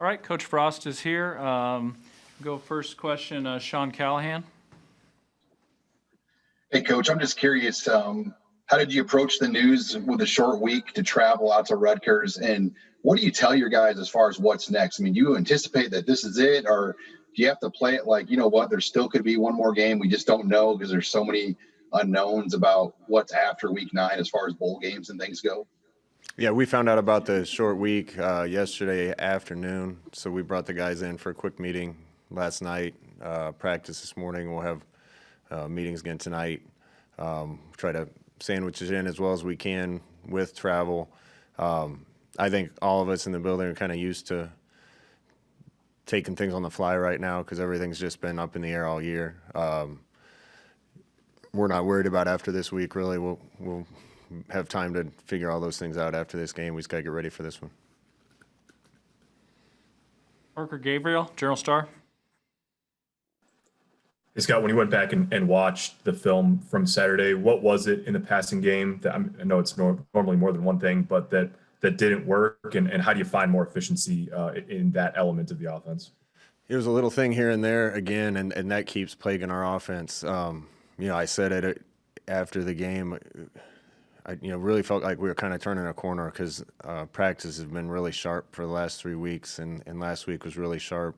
All right, Coach Frost is here. Go first question, Sean Callahan. Hey, Coach, I'm just curious, how did you approach the news with a short week to travel out to Rutgers? And what do you tell your guys as far as what's next? I mean, do you anticipate that this is it, or do you have to play it like, you know what, there still could be one more game? We just don't know because there's so many unknowns about what's after week 9 as far as bowl games and things go. Yeah, we found out about the short week yesterday afternoon, so we brought the guys in for a quick meeting last night, practice this morning. We'll have meetings again tonight. Try to sandwich it in as well as we can with travel. I think all of us in the building are kind of used to taking things on the fly right now because everything's just been up in the air all year. We're not worried about after this week, really. We'll have time to figure all those things out after this game. We just got to get ready for this one. Parker Gabriel, Journal-Star. Hey, Scott, when you went back and watched the film from Saturday, what was it in the passing game that I know it's normally more than one thing, but that didn't work, and how do you find more efficiency in that element of the offense? It was a little thing here and there again, and that keeps plaguing our offense. I said it after the game. I really felt like we were kind of turning a corner because practice has been really sharp for the last 3 weeks, and last week was really sharp.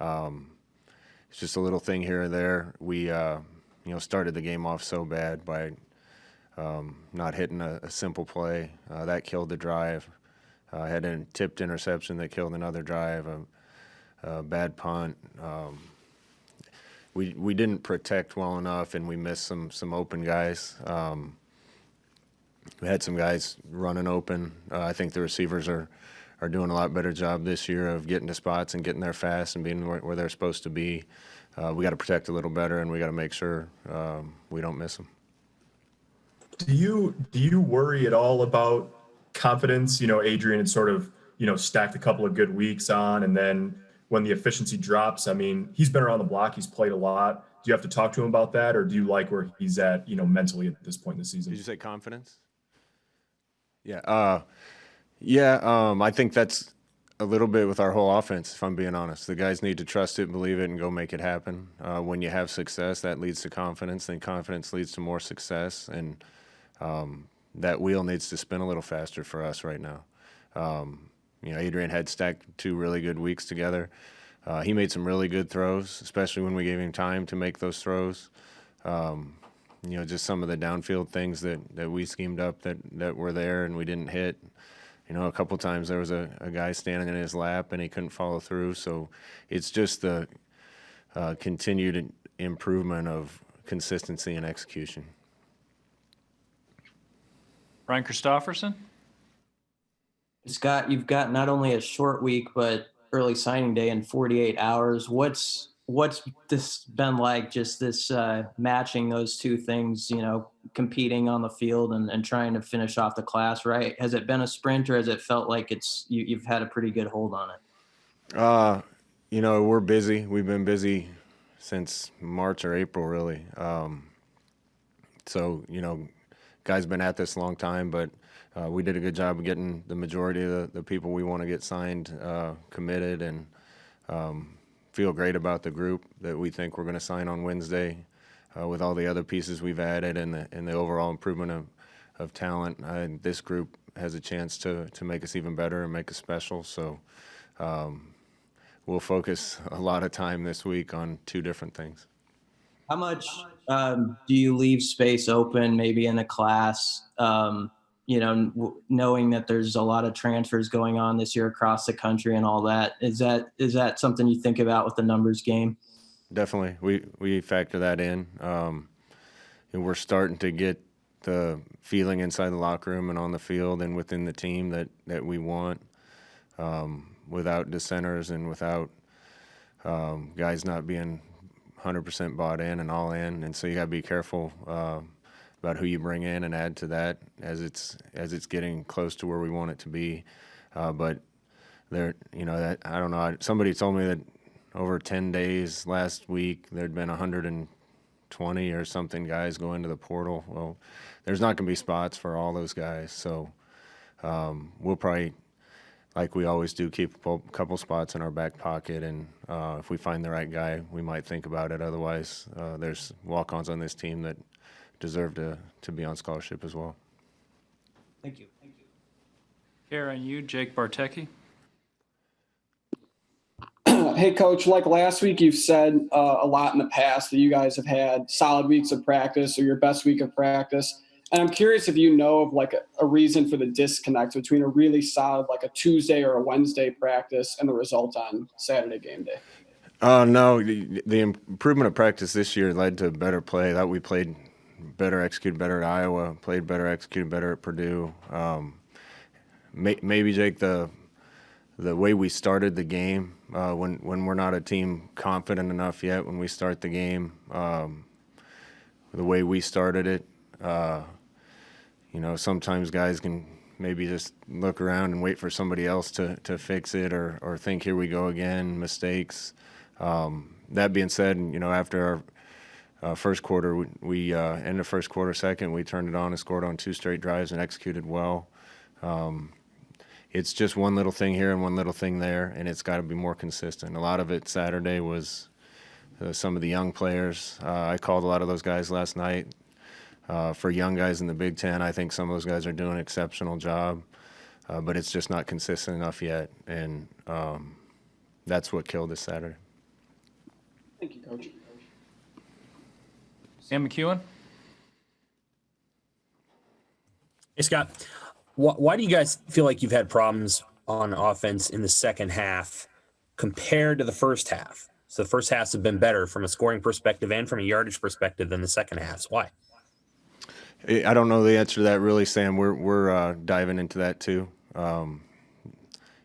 It's just a little thing here and there. We, started the game off so bad by not hitting a simple play. That killed the drive. Had a tipped interception that killed another drive, a bad punt. We didn't protect well enough, and we missed some open guys. We had some guys running open. I think the receivers are doing a lot better job this year of getting to spots and getting there fast and being where they're supposed to be. We got to protect a little better, and we got to make sure we don't miss them. Do you worry at all about confidence? Adrian had sort of stacked a couple of good weeks on, and then when the efficiency drops, I mean, he's been around the block, he's played a lot. Do you have to talk to him about that, or do you like where he's at, mentally at this point in the season? Did you say confidence? Yeah. I think that's a little bit with our whole offense, if I'm being honest. The guys need to trust it, believe it, and go make it happen. When you have success, that leads to confidence. Then confidence leads to more success, and that wheel needs to spin a little faster for us right now. Adrian had stacked 2 really good weeks together. He made some really good throws, especially when we gave him time to make those throws. Just some of the downfield things that we schemed up that were there and we didn't hit. A couple times there was a guy standing in his lap and he couldn't follow through. So it's just the continued improvement of consistency and execution. Ryan Christopherson. Scott, you've got not only a short week, but early signing day in 48 hours. What's this been like, just this matching those two things, competing on the field and trying to finish off the class, right? Has it been a sprint, or has it felt like you've had a pretty good hold on it? We're busy. We've been busy since March or April, really. Guys been at this a long time, but we did a good job of getting the majority of the people we want to get signed committed, and feel great about the group that we think we're going to sign on Wednesday with all the other pieces we've added and the overall improvement of talent. This group has a chance to make us even better and make us special. So we'll focus a lot of time this week on 2 different things. How much do you leave space open maybe in a class, knowing that there's a lot of transfers going on this year across the country and all that? Is that something you think about with the numbers game? Definitely. We factor that in. And we're starting to get the feeling inside the locker room and on the field and within the team that we want, without dissenters and without guys not being 100% bought in and all in. And so you got to be careful about who you bring in and add to that as it's getting close to where we want it to be. But there, that I don't know. Somebody told me that over 10 days last week there'd been 120 or something guys go into the portal. Well, there's not going to be spots for all those guys, so we'll probably like we always do, keep a couple spots in our back pocket, and if we find the right guy, we might think about it. Otherwise, there's walk-ons on this team that deserve to be on scholarship as well. Thank you. Karen, you, Jake Bartecki. Hey, Coach, like last week, you've said a lot in the past that you guys have had solid weeks of practice or your best week of practice. And I'm curious if you know of like a reason for the disconnect between a really solid, like a Tuesday or a Wednesday practice and the result on Saturday game day. No, the improvement of practice this year led to better play. That we played better, executed better at Iowa, played better, executed better at Purdue. Maybe, Jake, the way we started the game, when we're not a team confident enough yet, when we start the game, the way we started it, sometimes guys can maybe just look around and wait for somebody else to fix it or think, here we go again, mistakes. That being said, after our first quarter, we ended the first quarter second, we turned it on and scored on 2 straight drives and executed well. It's just one little thing here and one little thing there, and it's got to be more consistent. A lot of it Saturday was some of the young players. I called a lot of those guys last night. For young guys in the Big Ten, I think some of those guys are doing an exceptional job, but it's just not consistent enough yet, and that's what killed us Saturday. Thank you, Coach. Sam McEwen. Hey, Scott, why do you guys feel like you've had problems on offense in the second half compared to the first half? So the first halves have been better from a scoring perspective and from a yardage perspective than the second halves. Why? I don't know the answer to that really, Sam. We're diving into that too. I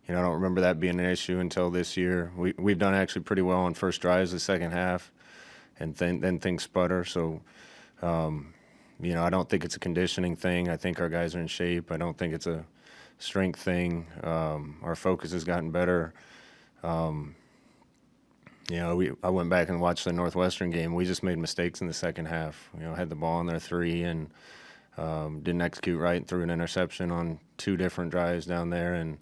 don't remember that being an issue until this year. We've done actually pretty well on first drives the second half, and then things sputter. So, I don't think it's a conditioning thing. I think our guys are in shape. I don't think it's a strength thing. Our focus has gotten better. I went back and watched the Northwestern game. We just made mistakes in the second half. Had the ball on their 3 and didn't execute right and threw an interception on 2 different drives down there. And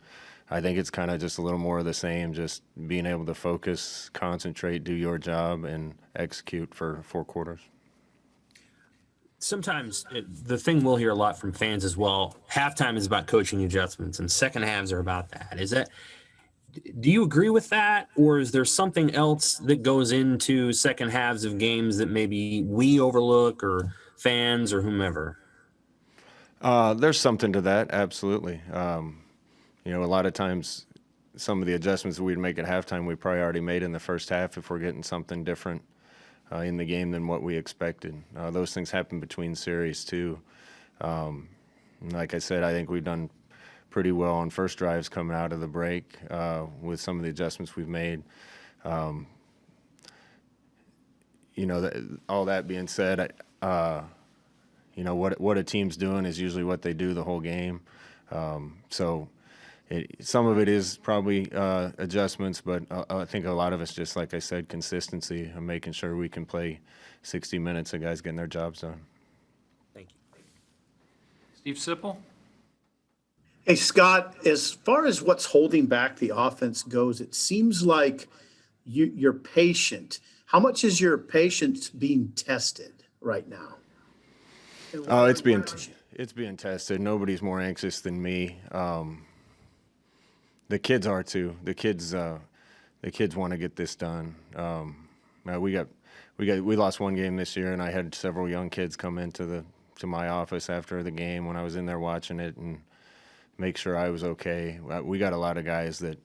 I think it's kind of just a little more of the same, just being able to focus, concentrate, do your job, and execute for 4 quarters. Sometimes the thing we'll hear a lot from fans as well, halftime is about coaching adjustments and second halves are about that. Do you agree with that, or is there something else that goes into second halves of games that maybe we overlook or fans or whomever? There's something to that, absolutely. A lot of times some of the adjustments that we'd make at halftime we probably already made in the first half if we're getting something different in the game than what we expected. Those things happen between series too. Like I said, I think we've done pretty well on first drives coming out of the break with some of the adjustments we've made. All that being said, what a team's doing is usually what they do the whole game. Some of it is probably adjustments, but I think a lot of it's just, like I said, consistency and making sure we can play 60 minutes of guys getting their jobs done. Thank you. Steve Sipple. Hey, Scott, as far as what's holding back the offense goes, it seems like you're patient. How much is your patience being tested right now? It's being tested. Nobody's more anxious than me. The kids are too. The kids want to get this done. We lost one game this year, and I had several young kids come into my office after the game when I was in there watching it and make sure I was okay. We got a lot of guys that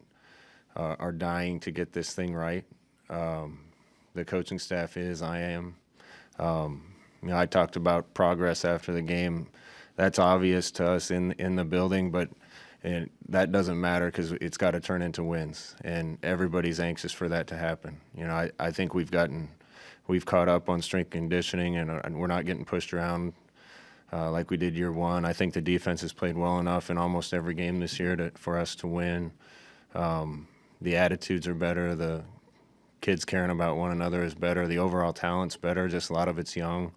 are dying to get this thing right. The coaching staff is. I am. I talked about progress after the game. That's obvious to us in the building, but that doesn't matter because it's got to turn into wins, and everybody's anxious for that to happen. I think we've caught up on strength conditioning, and we're not getting pushed around like we did year one. I think the defense has played well enough in almost every game this year for us to win. The attitudes are better. The kids caring about one another is better. The overall talent's better. Just a lot of it's young.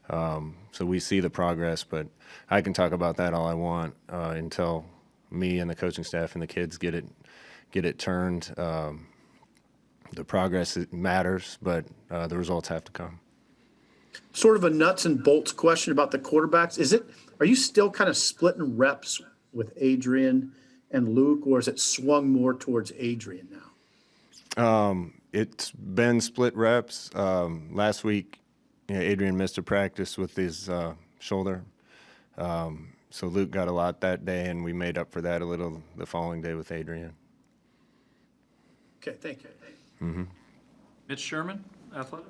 So we see the progress, but I can talk about that all I want until me and the coaching staff and the kids get it turned. The progress matters, but the results have to come. Sort of a nuts and bolts question about the quarterbacks. Are you still kind of splitting reps with Adrian and Luke, or is it swung more towards Adrian now? It's been split reps. Last week, Adrian missed a practice with his shoulder. So Luke got a lot that day, and we made up for that a little the following day with Adrian. Okay, thank you. Mm-hmm. Mitch Sherman, Athletic.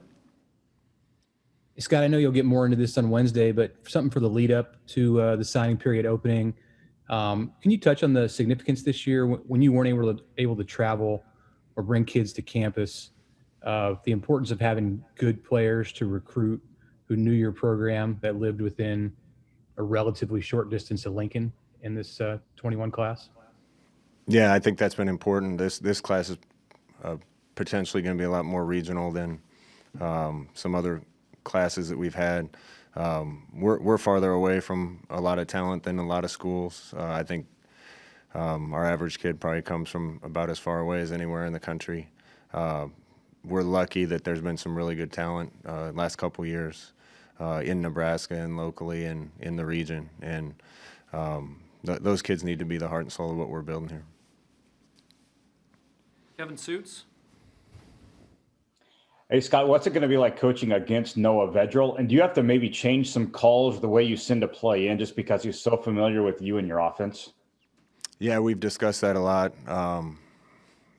Scott, I know you'll get more into this on Wednesday, but something for the lead up to the signing period opening. Can you touch on the significance this year when you weren't able to travel or bring kids to campus, the importance of having good players to recruit who knew your program, that lived within a relatively short distance of Lincoln in this 21 class? Yeah, I think that's been important. This class is potentially going to be a lot more regional than some other classes that we've had. We're farther away from a lot of talent than a lot of schools. I think our average kid probably comes from about as far away as anywhere in the country. We're lucky that there's been some really good talent last couple years in Nebraska and locally and in the region. And those kids need to be the heart and soul of what we're building here. Kevin Suits. Hey, Scott, what's it going to be like coaching against Noah Vedral? And do you have to maybe change some calls the way you send a play in just because he's so familiar with you and your offense? Yeah, we've discussed that a lot.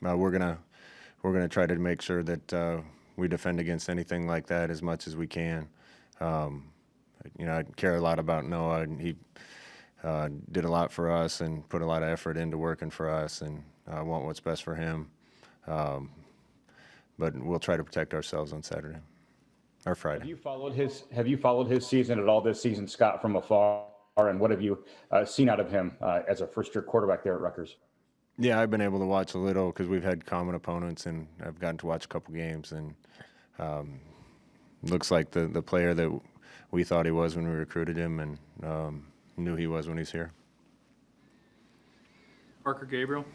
We're gonna try to make sure that we defend against anything like that as much as we can. I care a lot about Noah, and he did a lot for us and put a lot of effort into working for us, and I want what's best for him. But we'll try to protect ourselves on Saturday or Friday. Have you followed his season at all this season, Scott, from afar? And what have you seen out of him as a first-year quarterback there at Rutgers? Yeah, I've been able to watch a little because we've had common opponents, and I've gotten to watch a couple games. And looks like the player that we thought he was when we recruited him, and knew he was when he's here. Parker Gabriel.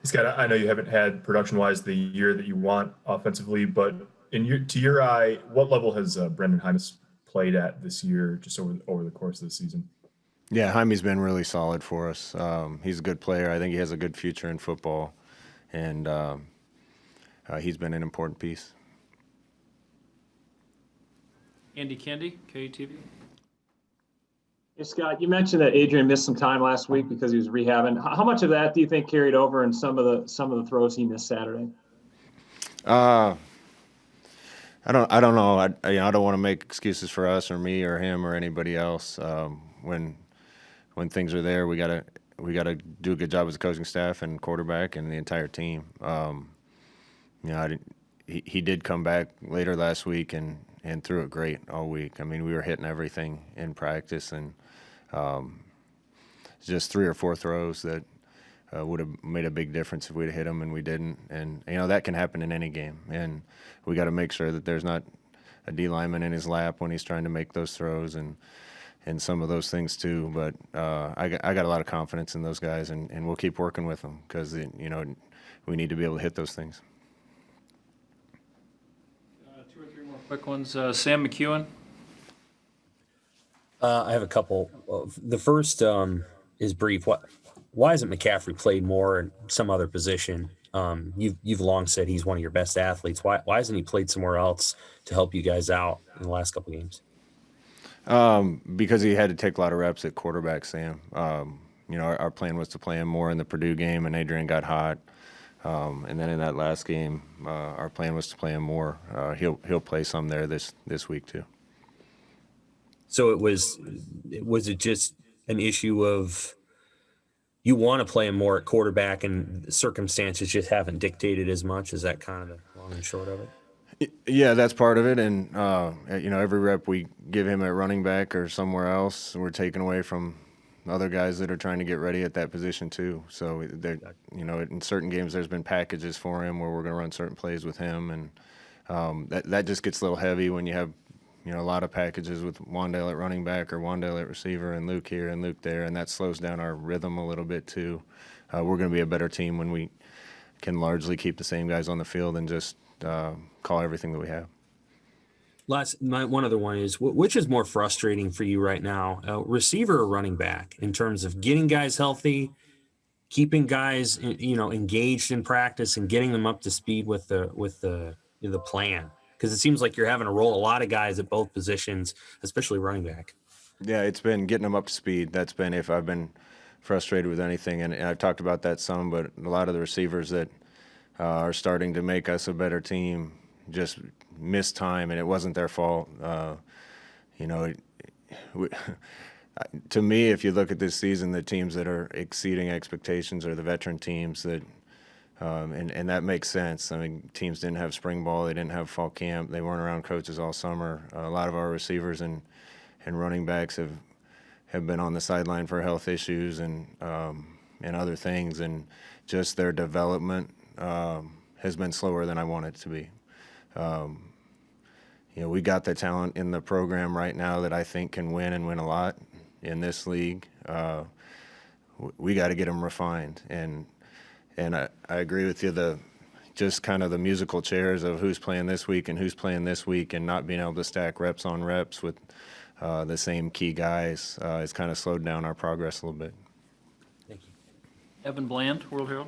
Scott, I know you haven't had production-wise the year that you want offensively, but to your eye, what level has Brendan Hymas played at this year, just over the course of the season? Yeah, Jaime's been really solid for us. He's a good player. I think he has a good future in football, and he's been an important piece. Andy Kendi, KUTV. Hey, Scott, you mentioned that Adrian missed some time last week because he was rehabbing. How much of that do you think carried over in some of the throws he missed Saturday? I don't know. I don't want to make excuses for us or me or him or anybody else. When things are there, we gotta do a good job as a coaching staff and quarterback and the entire team. He did come back later last week and threw it great all week. I mean, we were hitting everything in practice, and just 3 or 4 throws that would have made a big difference if we'd have hit them, and we didn't. And that can happen in any game, and we got to make sure that there's not a D lineman in his lap when he's trying to make those throws and some of those things too. But I got a lot of confidence in those guys, and we'll keep working with them because we need to be able to hit those things. 2 or 3 more quick ones. Sam McEwen. I have a couple. The first is brief. Why hasn't McCaffrey played more in some other position? You've long said he's one of your best athletes. Why hasn't he played somewhere else to help you guys out in the last couple games? Because he had to take a lot of reps at quarterback, Sam. Our plan was to play him more in the Purdue game, and Adrian got hot. And then in that last game, our plan was to play him more. He'll play some there this week too. So was it just an issue of you want to play him more at quarterback and circumstances just haven't dictated as much? Is that kind of the long and short of it? Yeah, that's part of it. And, every rep we give him at running back or somewhere else, we're taking away from other guys that are trying to get ready at that position too. So, in certain games there's been packages for him where we're going to run certain plays with him. And that just gets a little heavy when you have, a lot of packages with Wandale at running back or Wandale at receiver and Luke here and Luke there, and that slows down our rhythm a little bit too. We're going to be a better team when we can largely keep the same guys on the field and just call everything that we have. One other one is, which is more frustrating for you right now, receiver or running back, in terms of getting guys healthy, keeping guys, engaged in practice, and getting them up to speed with the plan? Because it seems like you're having to roll a lot of guys at both positions, especially running back. Yeah, it's been getting them up to speed. That's been, if I've been frustrated with anything, and I've talked about that some, but a lot of the receivers that are starting to make us a better team just missed time, and it wasn't their fault. To me, if you look at this season, the teams that are exceeding expectations are the veteran teams that, and that makes sense. I mean, teams didn't have spring ball, they didn't have fall camp, they weren't around coaches all summer. A lot of our receivers and running backs have been on the sideline for health issues and other things, and just their development has been slower than I want it to be. We got the talent in the program right now that I think can win and win a lot in this league. We got to get them refined, and I agree with you. Just kind of the musical chairs of who's playing this week and who's playing this week, and not being able to stack reps on reps with the same key guys has kind of slowed down our progress a little bit. Thank you. Evan Bland, World Hero.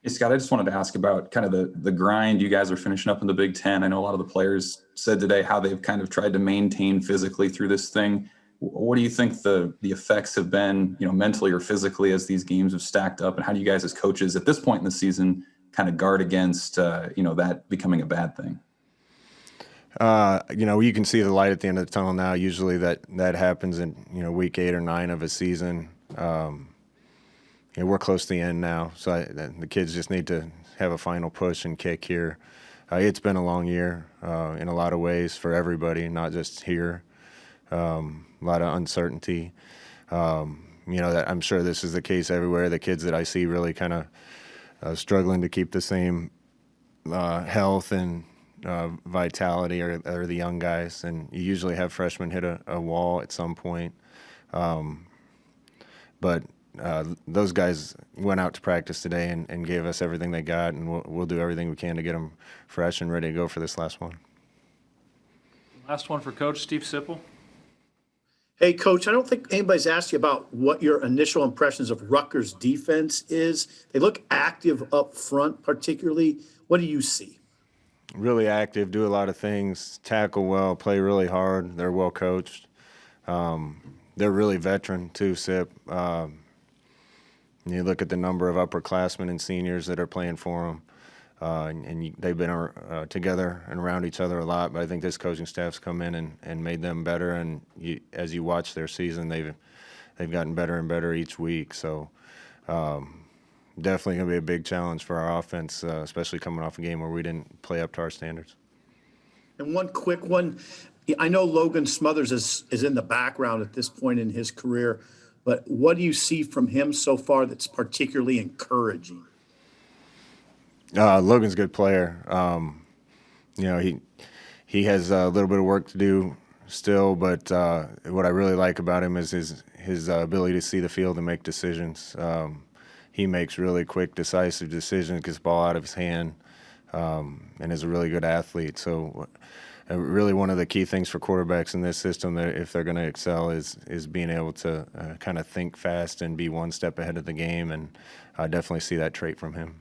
Hey, Scott, I just wanted to ask about kind of the grind you guys are finishing up in the Big Ten. I know a lot of the players said today how they've kind of tried to maintain physically through this thing. What do you think the effects have been, mentally or physically, as these games have stacked up? And how do you guys as coaches at this point in the season kind of guard against, that becoming a bad thing? You can see the light at the end of the tunnel now. Usually that happens in, week 8 or 9 of a season. We're close to the end now, so the kids just need to have a final push and kick here. It's been a long year in a lot of ways for everybody, not just here. A lot of uncertainty. That I'm sure this is the case everywhere. The kids that I see really kind of struggling to keep the same health and vitality are the young guys, and you usually have freshmen hit a wall at some point. But those guys went out to practice today and gave us everything they got, and we'll do everything we can to get them fresh and ready to go for this last one. Last one for Coach Steve Sipple. Hey, Coach, I don't think anybody's asked you about what your initial impressions of Rutgers' defense is. They look active up front, particularly. What do you see? Really active, do a lot of things, tackle well, play really hard. They're well coached. They're really veteran too, Sip. You look at the number of upperclassmen and seniors that are playing for them, and they've been together and around each other a lot. But I think this coaching staff's come in and made them better. And as you watch their season, they've gotten better and better each week. So definitely going to be a big challenge for our offense, especially coming off a game where we didn't play up to our standards. And one quick one. I know Logan Smothers is in the background at this point in his career, but what do you see from him so far that's particularly encouraging? Logan's a good player. He has a little bit of work to do still, but what I really like about him is his ability to see the field and make decisions. He makes really quick, decisive decisions, gets the ball out of his hand, and is a really good athlete. So really one of the key things for quarterbacks in this system, that if they're going to excel, is being able to kind of think fast and be one step ahead of the game, and I definitely see that trait from him.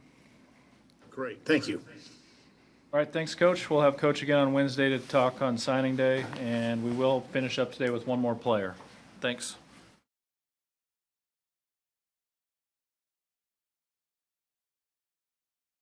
Great. Thank you. All right, thanks, Coach. We'll have Coach again on Wednesday to talk on signing day, and we will finish up today with one more player. Thanks.